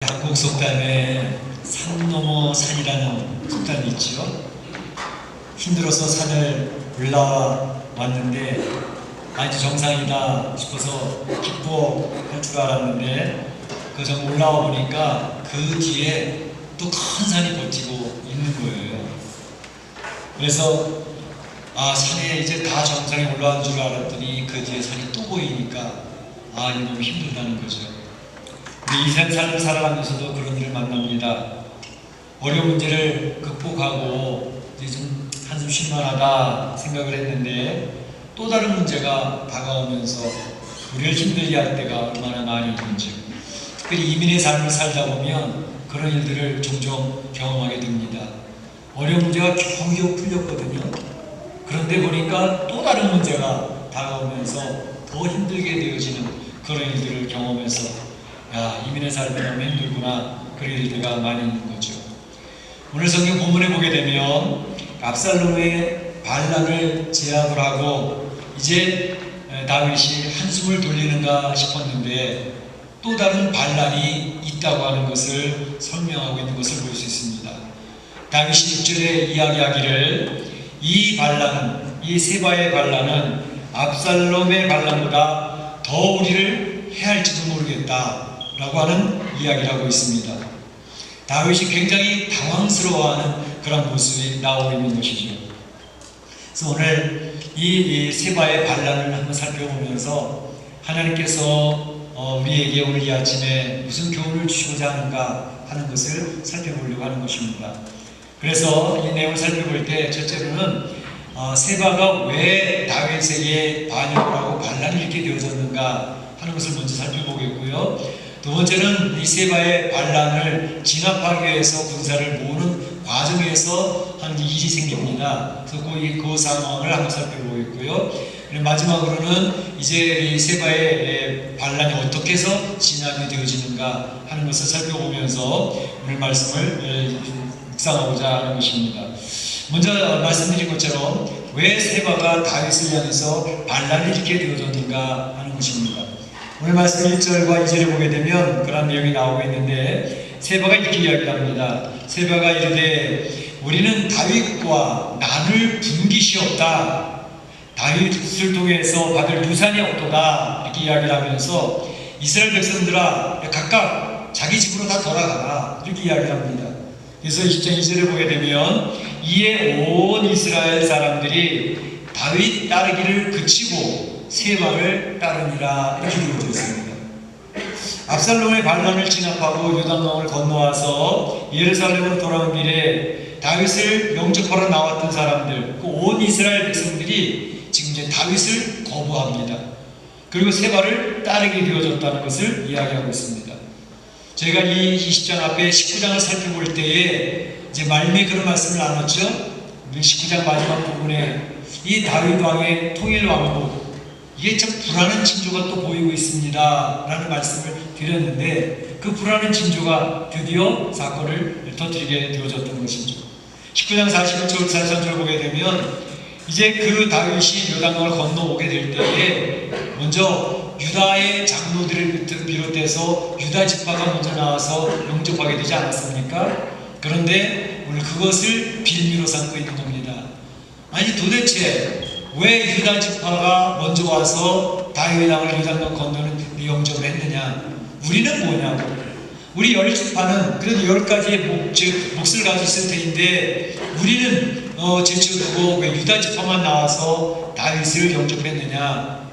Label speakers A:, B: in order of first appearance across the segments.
A: 한국 속담에 산 넘어 산이라는 속담이 있죠. 힘들어서 산을 올라왔는데 이제 정상이다 싶어서 기뻐할 줄 알았는데 정 올라와 보니까 그 뒤에 또 큰 산이 버티고 있는 거예요. 그래서 산에 이제 다 정상에 올라온 줄 알았더니 그 뒤에 산이 또 보이니까 이게 너무 힘들다는 거죠. 우리 이 세상을 살아가면서도 그런 일을 만납니다. 어려운 문제를 극복하고 이제 좀 한숨 쉴만하다 생각을 했는데 또 다른 문제가 다가오면서 우리를 힘들게 할 때가 얼마나 많이 있는지, 특별히 이민의 삶을 살다 보면 그런 일들을 종종 경험하게 됩니다. 어려운 문제가 겨우겨우 풀렸거든요. 그런데 보니까 또 다른 문제가 다가오면서 더 힘들게 되어지는 그런 일들을 경험해서 이민의 삶이 너무 힘들구나, 그런 일들가 많이 있는 거죠. 오늘 성경 본문에 보게 되면 압살롬의 반란을 제압을 하고 이제 다윗이 한숨을 돌리는가 싶었는데 또 다른 반란이 있다고 하는 것을 설명하고 있는 것을 볼 수 있습니다. 다윗이 6절에 이야기하기를 이 반란은, 이 세바의 반란은 압살롬의 반란보다 더 우리를 해할지도 모르겠다 라고 하는 이야기를 하고 있습니다. 다윗이 굉장히 당황스러워하는 그런 모습이 나오고 있는 것이죠. 그래서 오늘 이 세바의 반란을 한번 살펴보면서 하나님께서 우리에게 오늘 이 아침에 무슨 교훈을 주시고자 하는가 하는 것을 살펴보려고 하는 것입니다. 그래서 이 내용을 살펴볼 때 첫째로는 세바가 왜 다윗에게 반역을 하고 반란이 이렇게 되어졌는가 하는 것을 먼저 살펴보겠고요. 두 번째는 이 세바의 반란을 진압하기 위해서 군사를 모으는 과정에서 한 일이 생깁니다. 그래서 그 상황을 한번 살펴보겠고요. 마지막으로는 이제 이 세바의 반란이 어떻게 해서 진압이 되어지는가 하는 것을 살펴보면서 오늘 말씀을 묵상하고자 하는 것입니다. 먼저 말씀드린 것처럼 왜 세바가 다윗을 향해서 반란이 이렇게 되어졌는가 하는 것입니다. 오늘 말씀 1절과 2절에 보게 되면 그런 내용이 나오고 있는데 세바가 이렇게 이야기를 합니다. 세바가 이르되 우리는 다윗과 나눌 분깃이 없다. 다윗을 통해서 받을 유산이 없도다. 이렇게 이야기를 하면서 이스라엘 백성들아 각각 자기 집으로 다 돌아가라. 이렇게 이야기를 합니다. 그래서 20장 2절에 보게 되면 이에 온 이스라엘 사람들이 다윗 따르기를 그치고 세바를 따르니라. 이렇게 되어져 있습니다. 압살롬의 반란을 진압하고 요단강을 건너와서 예루살렘으로 돌아온 길에 다윗을 영접하러 나왔던 사람들, 그 온 이스라엘 백성들이 지금 이제 다윗을 거부합니다. 그리고 세바를 따르게 되어졌다는 것을 이야기하고 있습니다. 저희가 이 20장 앞에 19장을 살펴볼 때에 이제 말미에 그런 말씀을 나눴죠. 19장 마지막 부분에 이 다윗 왕의 통일 왕국, 이게 참 불안한 징조가 또 보이고 있습니다 라는 말씀을 드렸는데 그 불안한 징조가 드디어 사건을 터뜨리게 되어졌던 것이죠. 19장 41절 43절 보게 되면 이제 그 다윗이 요단강을 건너오게 될 때에 먼저 유다의 장로들을 비롯해서 유다 지파가 먼저 나와서 영접하게 되지 않았습니까? 그런데 오늘 그것을 빌미로 삼고 있는 겁니다. 아니 도대체 왜 유다 지파가 먼저 와서 다윗 왕을 요단강 건너는 영접을 했느냐? 우리는 뭐냐고? 우리 10지파는 그래도 10가지의 몫을 가지고 있을 텐데 우리는 제쳐두고 왜 유다 지파만 나와서 다윗을 영접했느냐?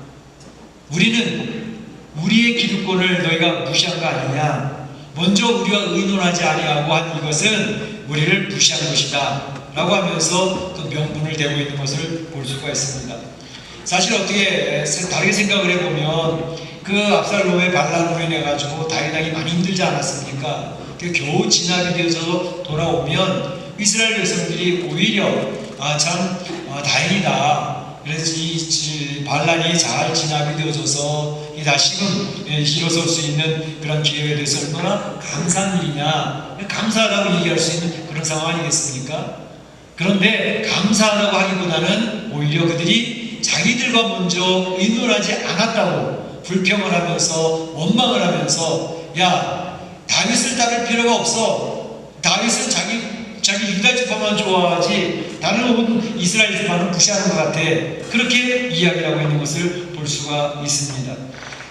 A: 우리는 우리의 기득권을 너희가 무시한 거 아니냐? 먼저 우리와 의논하지 아니하고 한 이것은 우리를 무시한 것이다 라고 하면서 그 명분을 대고 있는 것을 볼 수가 있습니다. 사실 어떻게 다르게 생각을 해보면 그 압살롬의 반란으로 인해 가지고 다윗 왕이 많이 힘들지 않았습니까? 겨우 진압이 되어서 돌아오면 이스라엘 백성들이 오히려 참 다행이다. 그래서 이 반란이 잘 진압이 되어져서 다시금 일어설 수 있는 그런 기회에 대해서 얼마나 감사한 일이냐, 감사하다고 얘기할 수 있는 그런 상황 아니겠습니까? 그런데 감사하다고 하기보다는 오히려 그들이 자기들과 먼저 의논하지 않았다고 불평을 하면서 원망을 하면서 다윗을 따를 필요가 없어. 다윗은 자기 유다 지파만 좋아하지 다른 온 이스라엘 지파는 무시하는 것 같아. 그렇게 이야기하고 있는 것을 볼 수가 있습니다.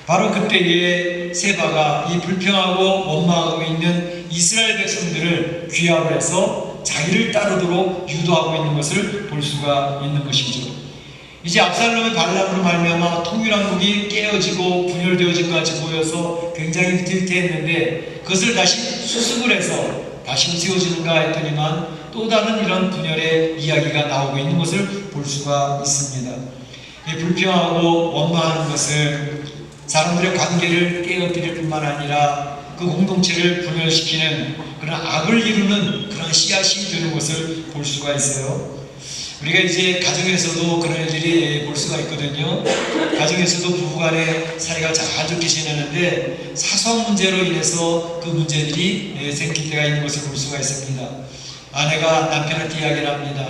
A: 바로 그때에 세바가 이 불평하고 원망하고 있는 이스라엘 백성들을 귀합을 해서 자기를 따르도록 유도하고 있는 것을 볼 수가 있는 것이죠. 이제 압살롬의 반란으로 말미암아 통일왕국이 깨어지고 분열되어진 것 같이 보여서 굉장히 위태했는데 그것을 다시 수습을 해서 다시 세워지는가 했더니만 또 다른 이런 분열의 이야기가 나오고 있는 것을 볼 수가 있습니다. 이 불평하고 원망하는 것을 사람들의 관계를 깨어뜨릴 뿐만 아니라 그 공동체를 분열시키는 그런 악을 이루는 그런 씨앗이 되는 것을 볼 수가 있어요. 우리가 이제 가정에서도 그런 일들이 볼 수가 있거든요. 가정에서도 부부간에 사이가 잘 좋게 지내는데 사소한 문제로 인해서 그 문제들이 생길 때가 있는 것을 볼 수가 있습니다. 아내가 남편한테 이야기를 합니다.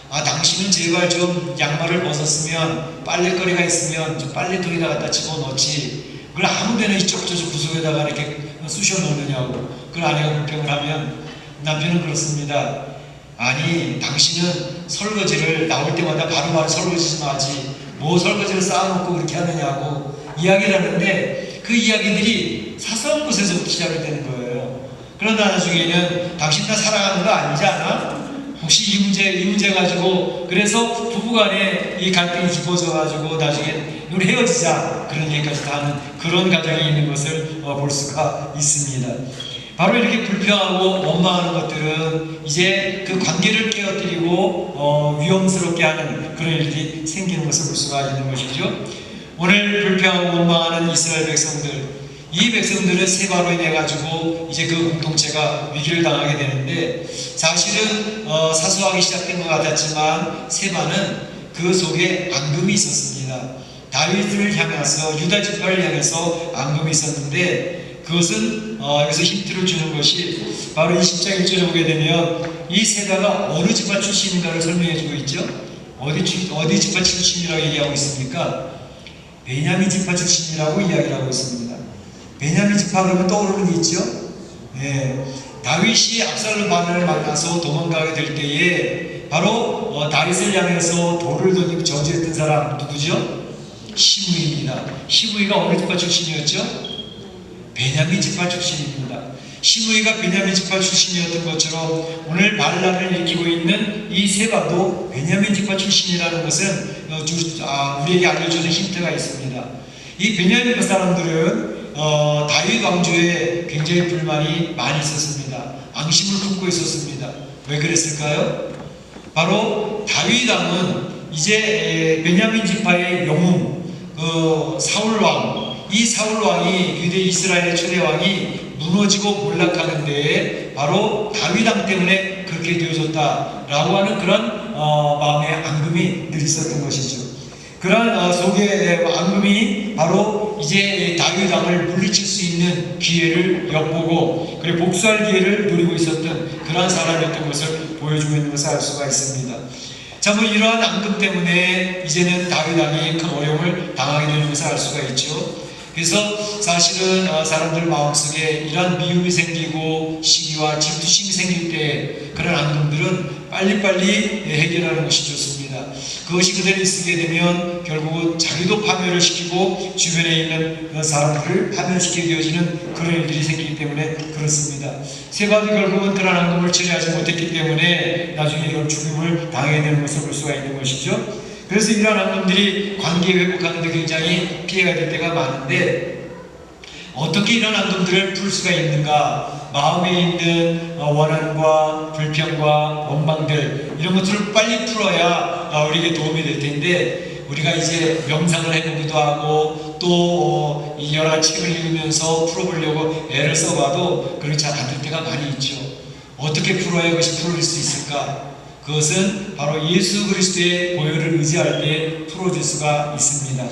A: 당신은 제발 좀 양말을 벗었으면 빨래거리가 있으면 좀 빨래통에다 갖다 집어넣지 그걸 아무데나 이쪽 저쪽 구석에다가 이렇게 쑤셔 넣느냐고. 그걸 아내가 불평을 하면 남편은 그렇습니다. 아니 당신은 설거지를 나올 때마다 바로바로 설거지 좀 하지 뭐 설거지를 쌓아놓고 그렇게 하느냐고 이야기를 하는데 그 이야기들이 사소한 곳에서부터 시작이 되는 거예요. 그러다 나중에는 당신 나 사랑하는 거 아니지 않아? 혹시 이 문제 가지고 그래서 부부간에 이 갈등이 깊어져 가지고 나중에 우리 헤어지자 그런 얘기까지 다 하는 그런 가정이 있는 것을 볼 수가 있습니다. 바로 이렇게 불평하고 원망하는 것들은 이제 그 관계를 깨어뜨리고 위험스럽게 하는 그런 일들이 생기는 것을 볼 수가 있는 것이죠. 오늘 불평하고 원망하는 이스라엘 백성들, 이 백성들은 세바로 인해 가지고 이제 그 공동체가 위기를 당하게 되는데 사실은 사소하게 시작된 것 같았지만 세바는 그 속에 앙금이 있었습니다. 다윗을 향해서 유다 지파를 향해서 앙금이 있었는데 그것은 여기서 힌트를 주는 것이 바로 20장 1절에 보게 되면 이 세바가 어느 지파 출신인가를 설명해 주고 있죠. 어디 지파 출신이라고 얘기하고 있습니까? 베냐민 지파 출신이라고 이야기를 하고 있습니다. 베냐민 지파 그러면 떠오르는 게 있죠. 네. 다윗이 압살롬 반란을 만나서 도망가게 될 때에 바로 다윗을 향해서 돌을 던지고 저주했던 사람 누구죠? 시므이입니다. 시므이가 어느 지파 출신이었죠? 베냐민 지파 출신입니다. 시므이가 베냐민 지파 출신이었던 것처럼 오늘 반란을 일으키고 있는 이 세바도 베냐민 지파 출신이라는 것은 우리에게 알려주는 힌트가 있습니다. 이 베냐민 사람들은 다윗 왕조에 굉장히 불만이 많이 있었습니다. 앙심을 품고 있었습니다. 왜 그랬을까요? 바로 다윗 왕은 이제 베냐민 지파의 영웅 사울 왕, 이 사울 왕이 유대 이스라엘의 초대 왕이 무너지고 몰락하는데 바로 다윗 왕 때문에 그렇게 되어졌다라고 하는 그런 마음의 앙금이 늘 있었던 것이죠. 그런 속에 앙금이 바로 이제 다윗 왕을 물리칠 수 있는 기회를 엿보고 그리고 복수할 기회를 노리고 있었던 그러한 사람이었던 것을 보여주고 있는 것을 알 수가 있습니다. 자, 이러한 앙금 때문에 이제는 다윗 왕이 큰 어려움을 당하게 되는 것을 알 수가 있죠. 그래서 사실은 사람들 마음속에 이러한 미움이 생기고 시기와 질투심이 생길 때 그런 앙금들은 빨리빨리 해결하는 것이 좋습니다. 그것이 그대로 있게 되면 결국은 자기도 파멸을 시키고 주변에 있는 사람들을 파멸시키게 되어지는 그런 일들이 생기기 때문에 그렇습니다. 세바도 결국은 그런 앙금을 처리하지 못했기 때문에 나중에 이런 죽음을 당하게 되는 것을 볼 수가 있는 것이죠. 그래서 이러한 앙금들이 관계 회복하는 데 굉장히 피해가 될 때가 많은데 어떻게 이런 앙금들을 풀 수가 있는가? 마음에 있는 원한과 불평과 원망들 이런 것들을 빨리 풀어야 우리에게 도움이 될 텐데 우리가 이제 명상을 해보기도 하고 또 여러 가지 책을 읽으면서 풀어보려고 애를 써봐도 그렇게 잘 안 될 때가 많이 있죠. 어떻게 풀어야 그것이 풀어질 수 있을까? 그것은 바로 예수 그리스도의 보혈을 의지할 때 풀어질 수가 있습니다.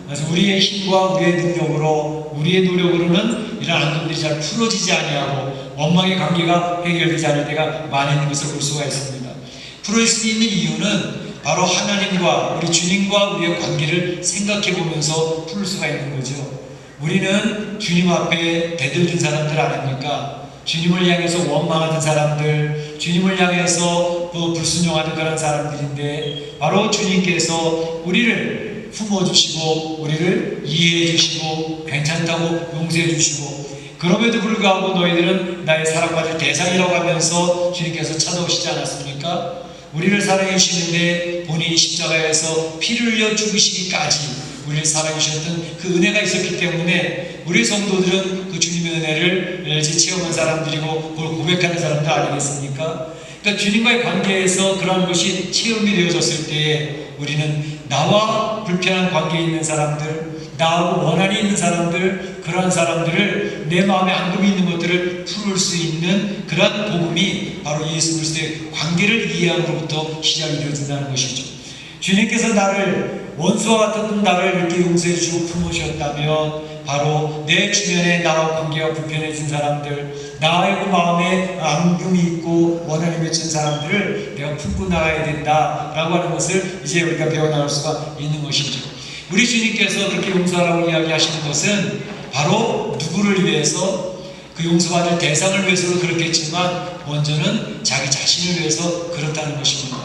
A: 그래서 우리의 힘과 우리의 능력으로 우리의 노력으로는 이런 앙금들이 잘 풀어지지 아니하고 원망의 관계가 해결되지 않을 때가 많이 있는 것을 볼 수가 있습니다. 풀어질 수 있는 이유는 바로 하나님과 우리 주님과 우리의 관계를 생각해 보면서 풀 수가 있는 거죠. 우리는 주님 앞에 대들린 사람들 아닙니까? 주님을 향해서 원망하는 사람들, 주님을 향해서 불순종하는 그런 사람들인데, 바로 주님께서 우리를 품어주시고 우리를 이해해주시고 괜찮다고 용서해주시고, 그럼에도 불구하고 너희들은 나의 사랑받을 대상이라고 하면서 주님께서 찾아오시지 않았습니까? 우리를 사랑해 주시는데 본인이 십자가에서 피를 흘려 죽으시기까지 우리를 사랑해 주셨던 그 은혜가 있었기 때문에 우리 성도들은 그 주님의 은혜를 체험한 사람들이고 그걸 고백하는 사람들 아니겠습니까? 그러니까 주님과의 관계에서 그러한 것이 체험이 되어졌을 때에 우리는 나와 불편한 관계에 있는 사람들, 나하고 원한이 있는 사람들, 그러한 사람들을 내 마음에 앙금이 있는 것들을 풀을 수 있는 그러한 복음이 바로 예수 그리스도의 관계를 이해함으로부터 시작이 되어진다는 것이죠. 주님께서 나를 원수와 같은 나를 이렇게 용서해 주시고 품으셨다면 바로 내 주변에 나와 관계가 불편해진 사람들, 나의 마음에 앙금이 있고 원한이 맺힌 사람들을 내가 품고 나가야 된다라고 하는 것을 이제 우리가 배워나갈 수가 있는 것이죠. 우리 주님께서 그렇게 용서하라고 이야기하시는 것은 바로 누구를 위해서, 그 용서받을 대상을 위해서도 그렇겠지만 먼저는 자기 자신을 위해서 그렇다는 것입니다.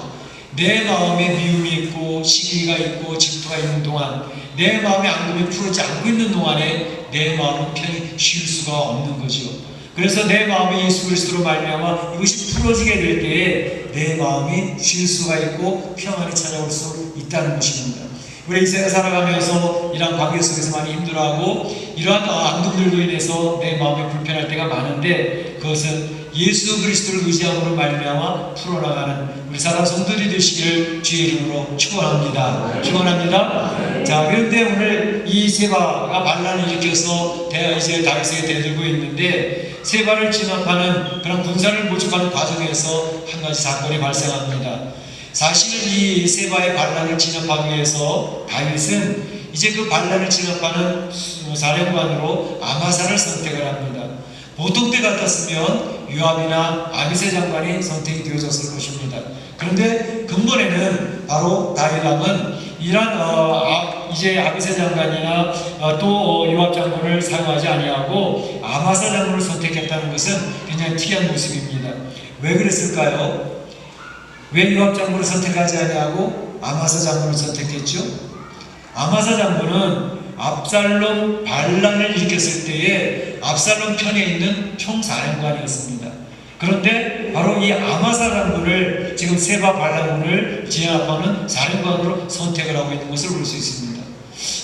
A: 내 마음에 미움이 있고 시기가 있고 질투가 있는 동안, 내 마음에 앙금이 풀어지지 않고 있는 동안에 내 마음은 편히 쉴 수가 없는 거죠. 그래서 내 마음이 예수 그리스도로 말미암아 이것이 풀어지게 될 때에 내 마음이 쉴 수가 있고 평안이 찾아올 수 있다는 것입니다. 우리 이 세상 살아가면서 이러한 관계 속에서 많이 힘들어하고 이러한 앙금들로 인해서 내 마음이 불편할 때가 많은데, 그것은 예수 그리스도를 의지함으로 말미암아 풀어나가는 우리 사랑 성도들이 되시기를 주의 이름으로 축원합니다. 축원합니다. 자, 그런데 오늘 이 세바가 반란을 일으켜서 이제 다윗에게 대들고 있는데, 세바를 진압하는 그런 군사를 모집하는 과정에서 한 가지 사건이 발생합니다. 사실 이 세바의 반란을 진압하기 위해서 다윗은 이제 그 반란을 진압하는 사령관으로 아마사를 선택을 합니다. 보통 때 같았으면 요압이나 아비새 장관이 선택이 되어졌을 것입니다. 그런데 근본에는 바로 다윗 왕은 이러한 이제 아비새 장관이나 또 요압 장군을 사용하지 아니하고 아마사 장군을 선택했다는 것은 굉장히 특이한 모습입니다. 왜 그랬을까요? 왜 요압 장군을 선택하지 아니하고 아마사 장군을 선택했죠? 아마사 장군은 압살롬 반란을 일으켰을 때에 압살롬 편에 있는 총사령관이었습니다. 그런데 바로 이 아마사 장군을 지금 세바 반란군을 진압하는 사령관으로 선택을 하고 있는 것을 볼 수 있습니다.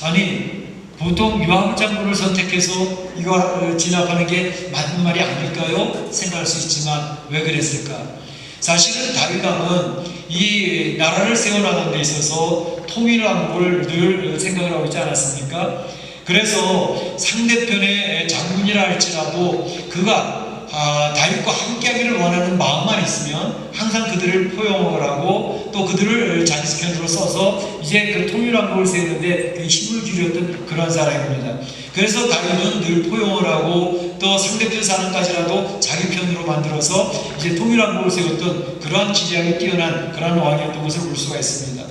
A: 아니, 보통 요압 장군을 선택해서 이거 진압하는 게 맞는 말이 아닐까요? 생각할 수 있지만 왜 그랬을까? 사실은 다윗 왕은 이 나라를 세워나가는 데 있어서 통일왕국을 늘 생각을 하고 있지 않았습니까? 그래서 상대편의 장군이라 할지라도 그가 다윗과 함께하기를 원하는 마음만 있으면 항상 그들을 포용을 하고 또 그들을 자기 편으로 써서 이제 그 통일왕국을 세우는데 그 힘을 기울였던 그런 사람입니다. 그래서 다윗은 늘 포용을 하고 또 상대편 사람까지라도 자기 편으로 만들어서 이제 통일왕국을 세웠던 그러한 지략이 뛰어난 그러한 왕이었던 것을 볼 수가 있습니다.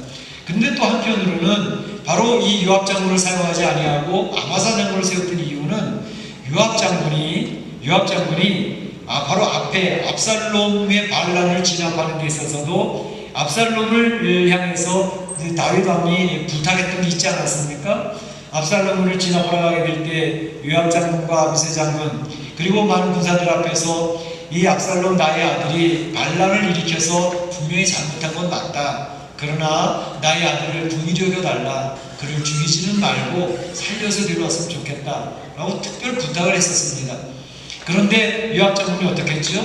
A: 근데 또 한편으로는 바로 이 요압 장군을 사용하지 아니하고 아마사 장군을 세웠던 이유는 요압 장군이 바로 앞에 압살롬의 반란을 진압하는 데 있어서도 압살롬을 향해서 다윗 왕이 부탁했던 게 있지 않았습니까? 압살롬을 진압하러 가게 될 때 요압 장군과 아비새 장군 그리고 많은 군사들 앞에서 이 압살롬 나의 아들이 반란을 일으켜서 분명히 잘못한 건 맞다. 그러나 나의 아들을 궁히 여겨달라. 그를 죽이지는 말고 살려서 데려왔으면 좋겠다. 라고 특별 부탁을 했었습니다. 그런데 요압 장군이 어떻게 했죠?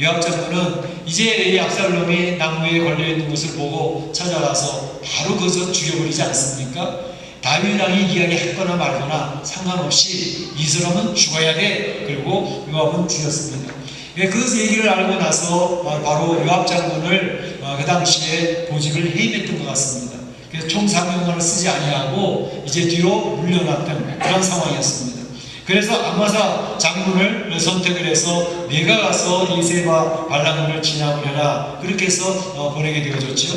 A: 요압 장군은 이제 이 압살롬이 나무에 걸려있는 것을 보고 찾아가서 바로 거기서 죽여버리지 않습니까? 다윗 왕이 이야기했거나 말거나 상관없이 이 사람은 죽어야 돼. 그리고 요압은 죽였습니다. 그 얘기를 알고 나서 바로 요압 장군을 그 당시에 보직을 해임했던 것 같습니다. 그래서 총사령관을 쓰지 아니하고 이제 뒤로 물려놨던 그런 상황이었습니다. 그래서 아마사 장군을 선택을 해서 내가 가서 이 세바 반란군을 진압을 해라. 그렇게 해서 보내게 되어졌죠.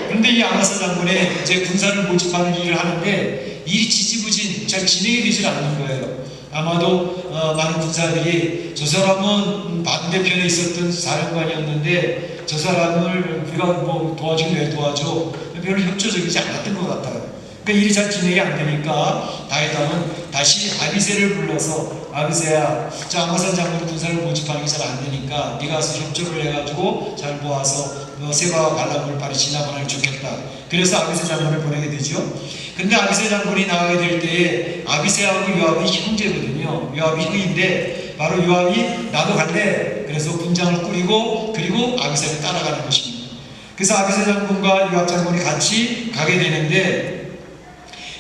A: 그런데 이 아마사 장군의 이제 군사를 모집하는 일을 하는데 일이 지지부진 잘 진행이 되질 않는 거예요. 아마도 많은 군사들이 저 사람은 반대편에 있었던 사령관이었는데 저 사람을 우리가 뭐 도와주긴 왜 도와줘? 별로 협조적이지 않았던 것 같아요. 그러니까 일이 잘 진행이 안 되니까 다윗왕은 다시 아비새를 불러서 아비새야, 저 아마사 장군 군사를 모집하는 게 잘 안 되니까 네가 가서 협조를 해가지고 잘 모아서 세바와 갈라을 빨리 진압하는 게 좋겠다. 그래서 아비새 장군을 보내게 되죠. 근데 아비새 장군이 나가게 될 때에 아비새하고 요압이 형제거든요. 요압이 형인데 바로 요압이 나도 갈래. 그래서 군장을 꾸리고 그리고 아비새를 따라가는 것입니다. 그래서 아비새 장군과 요압 장군이 같이 가게 되는데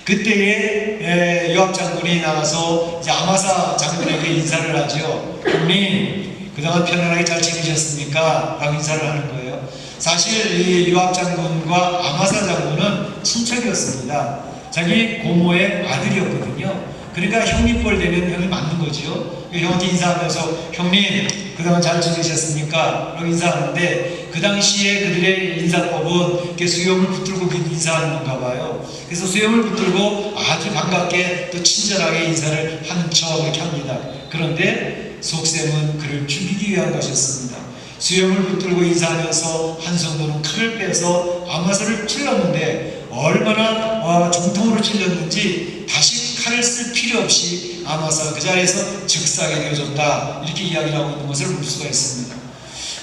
A: 그때에 요압 장군이 나가서 이제 아마사 장군에게 인사를 하죠. 형님, 그동안 편안하게 잘 지내셨습니까? 라고 인사를 하는 거예요. 사실 이 요압 장군과 아마사 장군은 친척이었습니다. 자기 고모의 아들이었거든요. 그러니까 형님뻘 되면 형이 맞는 거죠. 형한테 인사하면서 형님 그동안 잘 지내셨습니까? 라고 인사하는데 그 당시에 그들의 인사법은 이렇게 수염을 붙들고 인사하는 건가 봐요. 그래서 수염을 붙들고 아주 반갑게 또 친절하게 인사를 하는 척 이렇게 합니다. 그런데 속셈은 그를 죽이기 위한 것이었습니다. 수염을 붙들고 인사하면서 한 손으로는 칼을 빼서 아마사를 찔렀는데 얼마나 정통으로 찔렸는지 다시 칼을 쓸 필요 없이 아마사가 그 자리에서 즉사하게 되어졌다. 이렇게 이야기를 하고 있는 것을 볼 수가 있습니다.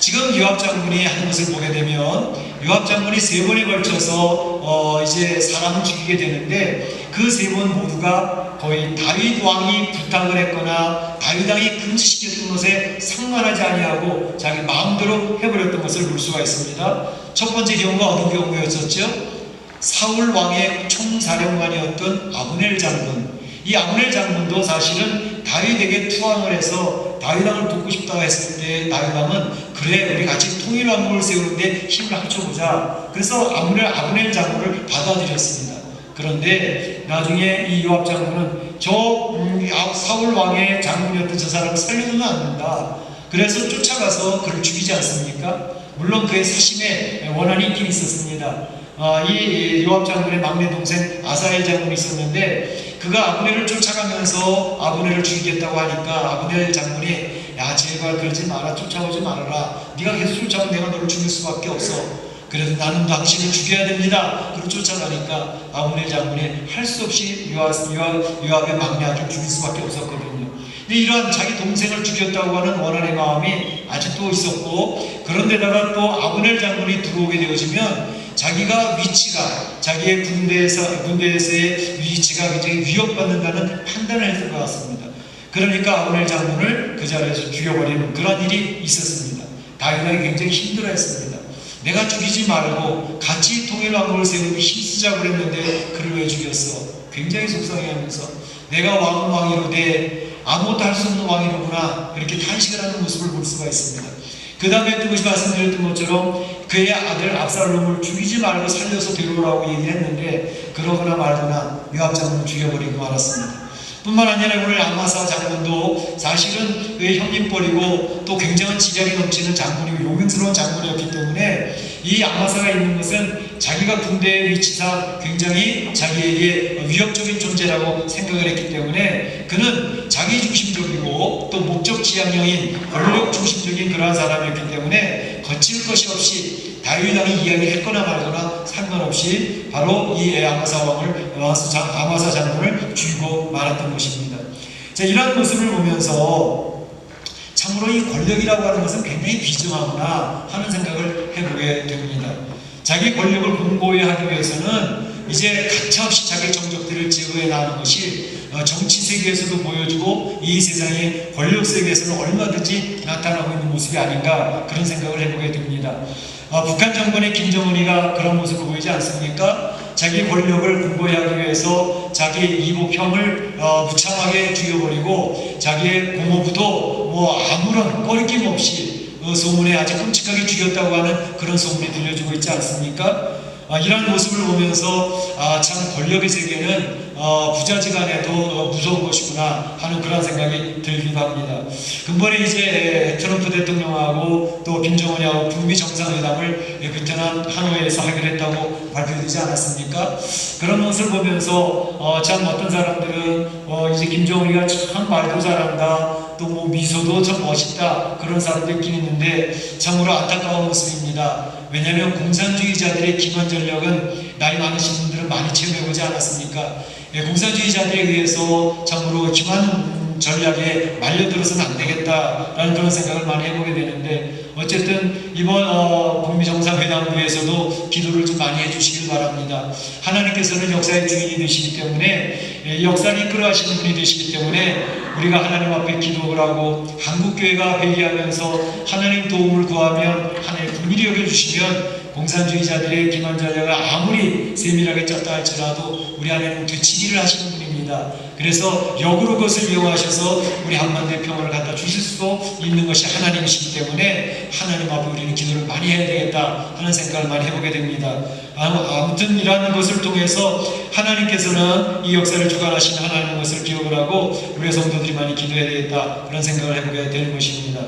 A: 지금 요압 장군이 한 것을 보게 되면 요압 장군이 3번에 걸쳐서 이제 사람을 죽이게 되는데 그 3번 모두가 거의 다윗 왕이 부탁을 했거나 다윗 왕이 금지시켰던 것에 상관하지 아니하고 자기 마음대로 해버렸던 것을 볼 수가 있습니다. 첫 번째 경우가 어떤 경우였었죠? 사울 왕의 총사령관이었던 아브넬 장군. 이 아브넬 장군도 사실은 다윗에게 투항을 해서 다윗 왕을 돕고 싶다고 했을 때 다윗 왕은 그래 우리 같이 통일 왕국을 세우는데 힘을 합쳐보자. 그래서 아브넬 장군을 받아들였습니다. 그런데 나중에 이 요압 장군은 사울 왕의 장군이었던 저 사람을 살려두면 안 된다. 그래서 쫓아가서 그를 죽이지 않습니까? 물론 그의 사심에 원한이 있긴 있었습니다. 이 요압 장군의 막내 동생 아사엘 장군이 있었는데 그가 아브넬을 쫓아가면서 아브넬을 죽이겠다고 하니까 아브넬 장군이 야 제발 그러지 마라, 쫓아오지 말아라. 네가 계속 쫓아오면 내가 너를 죽일 수밖에 없어. 그래서 나는 당신을 죽여야 됩니다. 그리고 쫓아가니까 아브넬 장군이 할 수 없이 요압의 막내 아들을 죽일 수밖에 없었거든요. 근데 이러한 자기 동생을 죽였다고 하는 원한의 마음이 아직도 있었고, 그런데다가 또 아브넬 장군이 들어오게 되어지면 자기가 위치가, 자기의 군대에서의 위치가 굉장히 위협받는다는 판단을 했을 것 같습니다. 그러니까 아브넬 장군을 그 자리에서 죽여버리는 그런 일이 있었습니다. 다윗이 굉장히 힘들어했습니다. 내가 죽이지 말고 같이 통일왕국을 세우기 힘쓰자고 그랬는데 그를 왜 죽였어? 굉장히 속상해하면서 내가 왕은 왕이로되 아무것도 할 수 없는 왕이로구나, 그렇게 탄식을 하는 모습을 볼 수가 있습니다. 그 다음에 또 말씀드렸던 것처럼 그의 아들 압살롬을 죽이지 말고 살려서 데려오라고 얘기를 했는데 그러거나 말거나 요압 장군을 죽여버리고 말았습니다. 뿐만 아니라 오늘 아마사 장군도 사실은 그의 형님뻘이고 또 굉장한 지략이 넘치는 장군이고 용맹스러운 장군이었기 때문에 이 아마사가 있는 것은 자기가 군대의 위치상 굉장히 자기에게 위협적인 존재라고 생각을 했기 때문에 그는 자기 중심적이고 또 목적 지향형인 권력 중심적인 그러한 사람이었기 때문에 거칠 것이 없이 다윗 왕이 이야기했거나 말거나 상관없이 바로 이 아마사 장군을 죽이고 말았던 것입니다. 자, 이러한 모습을 보면서 참으로 이 권력이라고 하는 것은 굉장히 비정하구나 하는 생각을 해보게 됩니다. 자기 권력을 공고히 하기 위해서는 이제 가차없이 자기 정적들을 제거해 나가는 것이 정치 세계에서도 보여주고 이 세상의 권력 세계에서는 얼마든지 나타나고 있는 모습이 아닌가 그런 생각을 해보게 됩니다. 북한 정권의 김정은이가 그런 모습을 보이지 않습니까? 자기 권력을 공고히 하기 위해서 자기 이복 형을 무참하게 죽여버리고 자기의 고모부도 아무런 꺼리낌 없이 소문에 아주 끔찍하게 죽였다고 하는 그런 소문이 들려주고 있지 않습니까? 이런 모습을 보면서 참 권력의 세계는 부자지간에도 무서운 것이구나 하는 그런 생각이 들기도 합니다. 근본에 이제 트럼프 대통령하고 또 김정은하고 북미 정상회담을 베트남 하노이에서 하기로 했다고 발표되지 않았습니까? 그런 것을 보면서 참 어떤 사람들은 이제 김정은이가 참 말도 잘한다, 또 뭐 미소도 참 멋있다, 그런 사람도 있긴 있는데 참으로 안타까운 모습입니다. 왜냐하면 공산주의자들의 기본 전력은 나이 많으신 분들은 많이 체험해보지 않았습니까? 공산주의자들에 의해서 참으로 기만 전략에 말려들어서는 안 되겠다라는 그런 생각을 많이 해보게 되는데, 어쨌든 이번 북미 정상회담부에서도 기도를 좀 많이 해주시길 바랍니다. 하나님께서는 역사의 주인이 되시기 때문에, 역사를 이끌어가시는 분이 되시기 때문에 우리가 하나님 앞에 기도를 하고 한국교회가 회개하면서 하나님 도움을 구하면 하나님 긍휼히 여겨주시면 공산주의자들의 기만 전략을 아무리 세밀하게 짰다 할지라도 우리 하나님은 되치기를 하시는 분입니다. 그래서 역으로 그것을 이용하셔서 우리 한반도의 평화를 갖다 주실 수도 있는 것이 하나님이시기 때문에 하나님 앞에 우리는 기도를 많이 해야 되겠다 하는 생각을 많이 해보게 됩니다. 아무튼 이러한 것을 통해서 하나님께서는 이 역사를 주관하시는 하나님의 것을 기억을 하고 우리의 성도들이 많이 기도해야 되겠다 그런 생각을 해보게 되는 것입니다.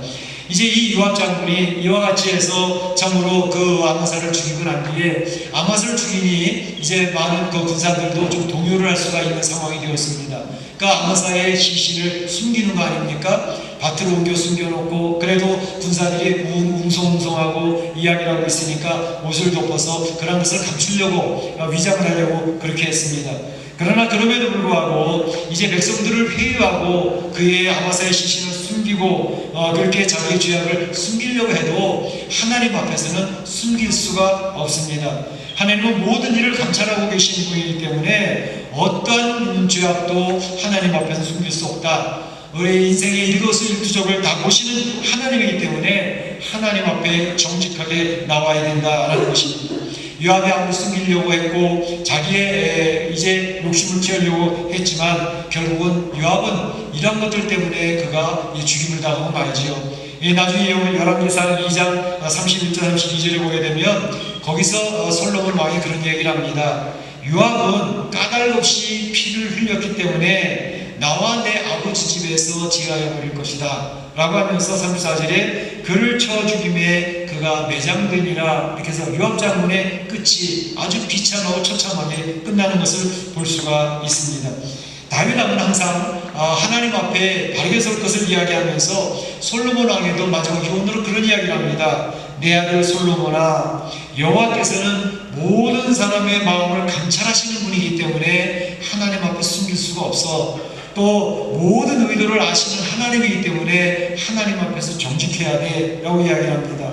A: 이제 이 요압 장군이 이와 같이 해서 참으로 그 아마사를 죽이고 난 뒤에 아마사를 죽이니 이제 많은 그 군사들도 좀 동요를 할 수가 있는 상황이 되었습니다. 그 아마사의 시신을 숨기는 거 아닙니까? 밭으로 옮겨 숨겨놓고 그래도 군사들이 웅성웅성하고 이야기를 하고 있으니까 옷을 덮어서 그런 것을 감추려고 위장을 하려고 그렇게 했습니다. 그러나 그럼에도 불구하고 이제 백성들을 회유하고 그의 아마사의 시신을 숨기고 그렇게 자기의 죄악을 숨기려고 해도 하나님 앞에서는 숨길 수가 없습니다. 하나님은 모든 일을 감찰하고 계신 분이기 때문에 어떠한 죄악도 하나님 앞에서 숨길 수 없다. 우리 인생의 일거수일투족을 다 보시는 하나님이기 때문에 하나님 앞에 정직하게 나와야 된다라는 것입니다. 요압이 아무리 숨기려고 했고 자기의 이제 욕심을 채우려고 했지만 결국은 요압은 이런 것들 때문에 그가 죽임을 당하고 말지요. 나중에 열왕기상 2장 31절 32절에 보게 되면 거기서 솔로몬 왕이 그런 얘기를 합니다. 요압은 까닭 없이 피를 흘렸기 때문에 나와 내 아버지 집에서 제하여 버릴 것이다 라고 하면서 34절에 그를 쳐 죽임에 그가 매장되니라, 이렇게 해서 요압 장군의 끝이 아주 비참하고 처참하게 끝나는 것을 볼 수가 있습니다. 다윗 왕은 항상 하나님 앞에 바르게 설 것을 이야기하면서 솔로몬 왕에도 마지막 교훈으로 그런 이야기를 합니다. 내 아들 솔로몬아, 여호와께서는 모든 사람의 마음을 감찰하시는 분이기 때문에 하나님 앞에 숨길 수가 없어. 또 모든 의도를 아시는 하나님이기 때문에 하나님 앞에서 정직해야 돼 라고 이야기를 합니다.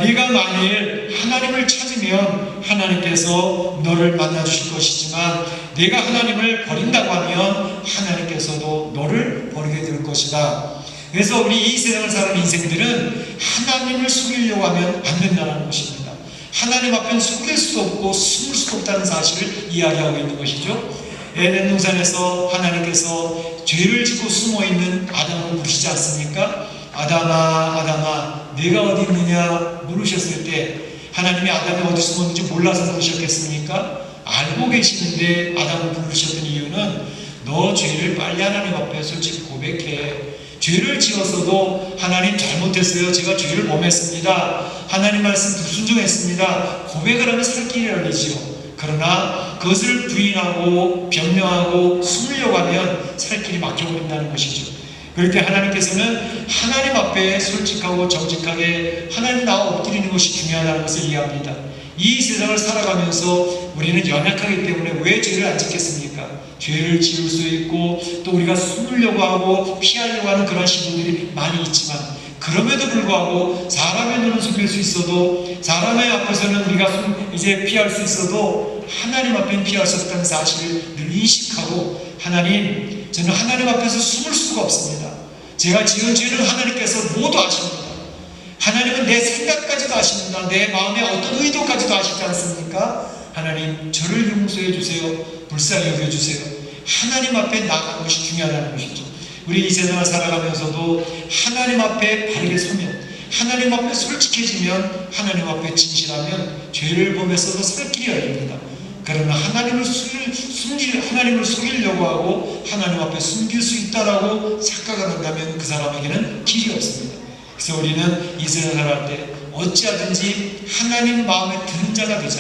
A: 네가 만일 하나님을 찾으면 하나님께서 너를 만나 주실 것이지만 네가 하나님을 버린다고 하면 하나님께서도 너를 버리게 될 것이다. 그래서 우리 이 세상을 사는 인생들은 하나님을 속이려고 하면 안 된다는 것입니다. 하나님 앞에는 속일 수도 없고 숨을 수도 없다는 사실을 이야기하고 있는 것이죠. 에덴 동산에서 하나님께서 죄를 짓고 숨어있는 아담을 부르시지 않습니까? 아담아 아담아 네가 어디 있느냐 물으셨을 때 하나님이 아담이 어디 숨었는지 몰라서 부르셨겠습니까? 알고 계시는데 아담을 부르셨던 이유는 너 죄를 빨리 하나님 앞에 솔직히 고백해. 죄를 지었어도 하나님 잘못했어요. 제가 죄를 범했습니다. 하나님 말씀 불순종했습니다. 고백을 하면 살 길이 열리지요. 그러나 그것을 부인하고 변명하고 숨으려고 하면 살 길이 막혀버린다는 것이죠. 그렇게 하나님께서는 하나님 앞에 솔직하고 정직하게 하나님 나와 엎드리는 것이 중요하다는 것을 이해합니다. 이 세상을 살아가면서 우리는 연약하기 때문에 왜 죄를 안 짓겠습니까? 죄를 지을 수 있고 또 우리가 숨으려고 하고 피하려고 하는 그런 시도들이 많이 있지만 그럼에도 불구하고 사람의 눈은 숨길 수 있어도 사람의 앞에서는 우리가 이제 피할 수 있어도 하나님 앞에는 피할 수 없다는 사실을 늘 인식하고 하나님, 저는 하나님 앞에서 숨을 수가 없습니다. 제가 지은 죄를 하나님께서 모두 아십니다. 하나님은 내 생각까지도 아십니다. 내 마음의 어떤 의도까지도 아시지 않습니까? 하나님, 저를 용서해 주세요. 불쌍히 여겨주세요. 하나님 앞에 나가는 것이 중요하다는 것이죠. 우리 이 세상을 살아가면서도 하나님 앞에 바르게 서면, 하나님 앞에 솔직해지면, 하나님 앞에 진실하면 죄를 범했어도 살 길이 열립니다. 그러나 하나님을 속이려고 하고 하나님 앞에 숨길 수 있다라고 착각을 한다면 그 사람에게는 길이 없습니다. 그래서 우리는 이 세상을 살아갈 때 어찌하든지 하나님 마음에 드는 자가 되자.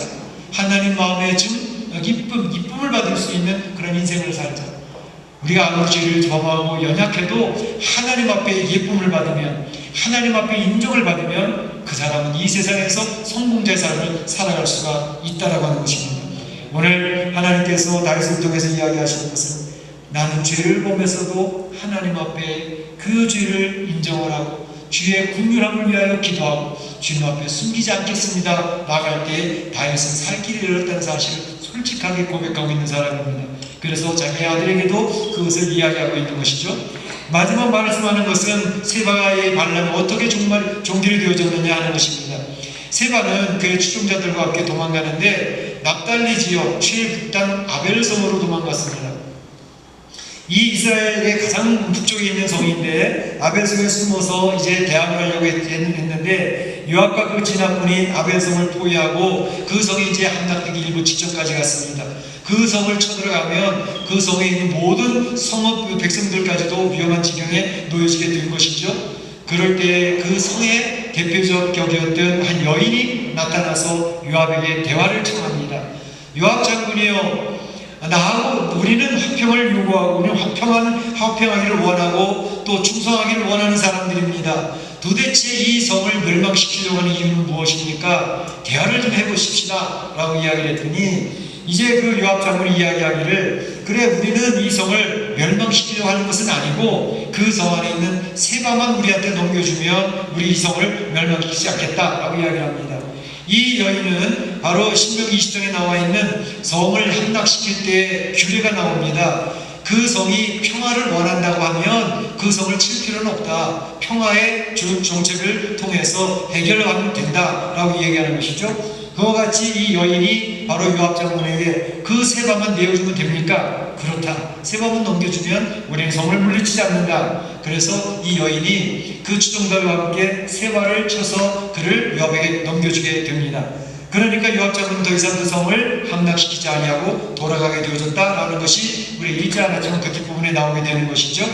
A: 하나님 마음에 좀 기쁨을 받을 수 있는 그런 인생을 살자. 우리가 아무리 죄를 범하고 연약해도 하나님 앞에 예쁨을 받으면, 하나님 앞에 인정을 받으면 그 사람은 이 세상에서 성공자의 삶을 살아갈 수가 있다라고 하는 것입니다. 오늘 하나님께서 다윗을 통해서 이야기하시는 것은 나는 죄를 범해서도 하나님 앞에 그 죄를 인정을 하고 주의 긍휼함을 위하여 기도하고 주님 앞에 숨기지 않겠습니다. 나갈 때 다윗은 살 길을 잃었다는 사실을 솔직하게 고백하고 있는 사람입니다. 그래서 자기 아들에게도 그것을 이야기하고 있는 것이죠. 마지막 말씀하는 것은 세바의 반란이 어떻게 정말 종결이 되어졌느냐 하는 것입니다. 세바는 그의 추종자들과 함께 도망가는데 납달리 지역 최북단 아벨성으로 도망갔습니다. 이 이스라엘의 가장 북쪽에 있는 성인데 아벨성에 숨어서 이제 대항을 하려고 했는데 요압과 그 진압군이 아벨성을 포위하고 그 성이 이제 함락되기 일부 직전까지 갔습니다. 그 성을 쳐들어가면 그 성에 있는 모든 성읍 백성들까지도 위험한 지경에 놓여지게 된 것이죠. 그럴 때 그 성의 대표적 격이었던 한 여인이 나타나서 요압에게 대화를 청합니다. 요압 장군이요, 나하고 우리는 화평을 요구하고 우리는 화평하기를 원하고 또 충성하기를 원하는 사람들입니다. 도대체 이 성을 멸망시키려고 하는 이유는 무엇입니까? 대화를 좀 해보십시다 라고 이야기를 했더니 이제 그 요압 장군이 이야기하기를 그래, 우리는 이 성을 멸망시키려고 하는 것은 아니고 그 성 안에 있는 세바만 우리한테 넘겨주면 우리 이 성을 멸망시키지 않겠다라고 이야기를 합니다. 이 여인은 바로 신명기 20장에 나와 있는 성을 함락시킬 때 규례가 나옵니다. 그 성이 평화를 원한다고 하면 그 성을 칠 필요는 없다. 평화의 정책을 통해서 해결을 하면 된다라고 얘기하는 것이죠. 그와 같이 이 여인이 바로 요압 장군에게 그 세바만 내어주면 됩니까? 그렇다. 세바만 넘겨주면 우리는 성을 물리치지 않는다. 그래서 이 여인이 그 추종자와 함께 세바를 쳐서 그를 요압에게 넘겨주게 됩니다. 그러니까 요압 장군은 더 이상 그 성을 함락시키지 아니하고 돌아가게 되어졌다라는 것이 우리 읽지 않았지만 그 뒷부분에 나오게 되는 것이죠.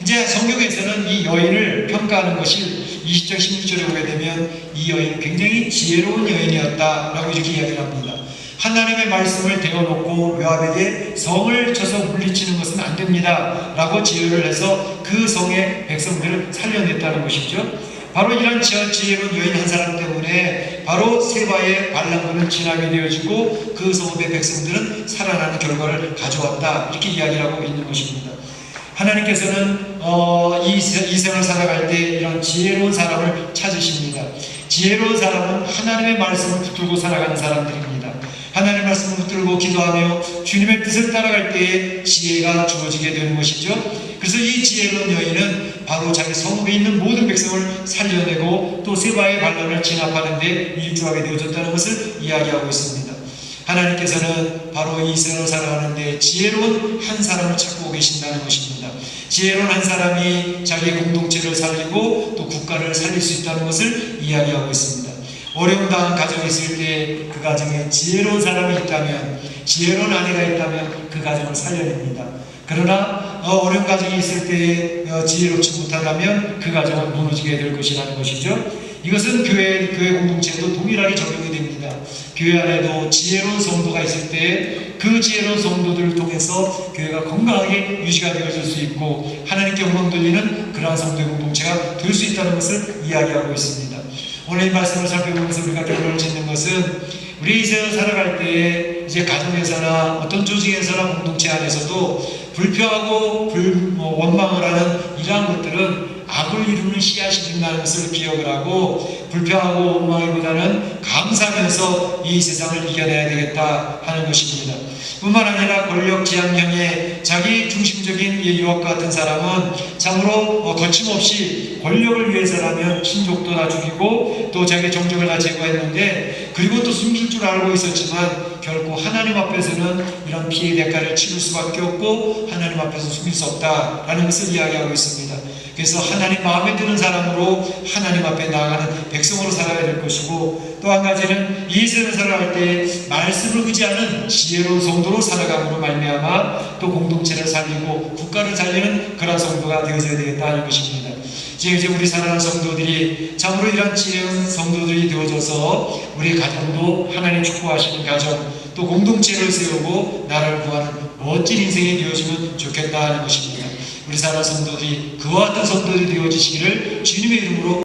A: 이제 성경에서는 이 여인을 평가하는 것이 20장 16절에 보게 되면 이 여인은 굉장히 지혜로운 여인이었다라고 이렇게 이야기를 합니다. 하나님의 말씀을 대어놓고 요압에게 성을 쳐서 물리치는 것은 안 됩니다 라고 지혜를 해서 그 성의 백성들을 살려냈다는 것이죠. 바로 이런 지혜로운 여인 한 사람 때문에 바로 세바의 반란군은 진압이 되어지고 그 성읍의 백성들은 살아나는 결과를 가져왔다, 이렇게 이야기를 하고 있는 것입니다. 하나님께서는 이 생을 살아갈 때 이런 지혜로운 사람을 찾으십니다. 지혜로운 사람은 하나님의 말씀을 붙들고 살아가는 사람들입니다. 하나님의 말씀을 붙들고 기도하며 주님의 뜻을 따라갈 때에 지혜가 주어지게 되는 것이죠. 그래서 이 지혜로운 여인은 바로 자기 성읍에 있는 모든 백성을 살려내고 또 세바의 반란을 진압하는 데 일조하게 되어졌다는 것을 이야기하고 있습니다. 하나님께서는 바로 이 세상을 살아가는데 지혜로운 한 사람을 찾고 계신다는 것입니다. 지혜로운 한 사람이 자기의 공동체를 살리고 또 국가를 살릴 수 있다는 것을 이야기하고 있습니다. 어려움 당한 가정이 있을 때 그 가정에 지혜로운 사람이 있다면, 지혜로운 아내가 있다면 그 가정을 살려냅니다. 그러나 어려운 가정이 있을 때 지혜롭지 못하다면 그 가정은 무너지게 될 것이라는 것이죠. 이것은 교회 공동체에도 동일하게 적용이 됩니다. 교회 안에도 지혜로운 성도가 있을 때 그 지혜로운 성도들을 통해서 교회가 건강하게 유지가 되어질 수 있고 하나님께 영광 돌리는 그러한 성도의 공동체가 될 수 있다는 것을 이야기하고 있습니다. 오늘 이 말씀을 살펴보면서 우리가 결론을 짓는 것은 우리 이 세상을 살아갈 때 이제 가정에서나 어떤 조직에서나 공동체 안에서도 불평하고 원망을 하는 이러한 것들은 악을 이루는 씨앗이 된다는 것을 기억을 하고 불평하고 원망하기보다는 감사하면서 이 세상을 이겨내야 되겠다 하는 것입니다. 뿐만 아니라 권력 지향형의 자기 중심적인 유혹과 같은 사람은 참으로 거침없이 권력을 위해서라면 친족도 다 죽이고 또 자기 정적을 다 제거했는데 그리고 또 숨길 줄 알고 있었지만 결코 하나님 앞에서는 이런 피해 대가를 치를 수밖에 없고 하나님 앞에서 숨길 수 없다라는 것을 이야기하고 있습니다. 그래서 하나님 마음에 드는 사람으로 하나님 앞에 나아가는 백성으로 살아야 될 것이고, 또 한 가지는 이 세상을 살아갈 때 말씀을 의지하는 지혜로운 성도로 살아감으로 말미암아 또 공동체를 살리고 국가를 살리는 그런 성도가 되어져야 되겠다 하는 것입니다. 이제 우리 사랑하는 성도들이 참으로 이런 지혜로운 성도들이 되어져서 우리 가정도 하나님 축복하시는 가정, 또 공동체를 세우고 나라를 구하는 멋진 인생이 되어지면 좋겠다 하는 것입니다. 우리 사랑하는 성도들이 그와 같은 성도들이 되어지시기를 주님의 이름으로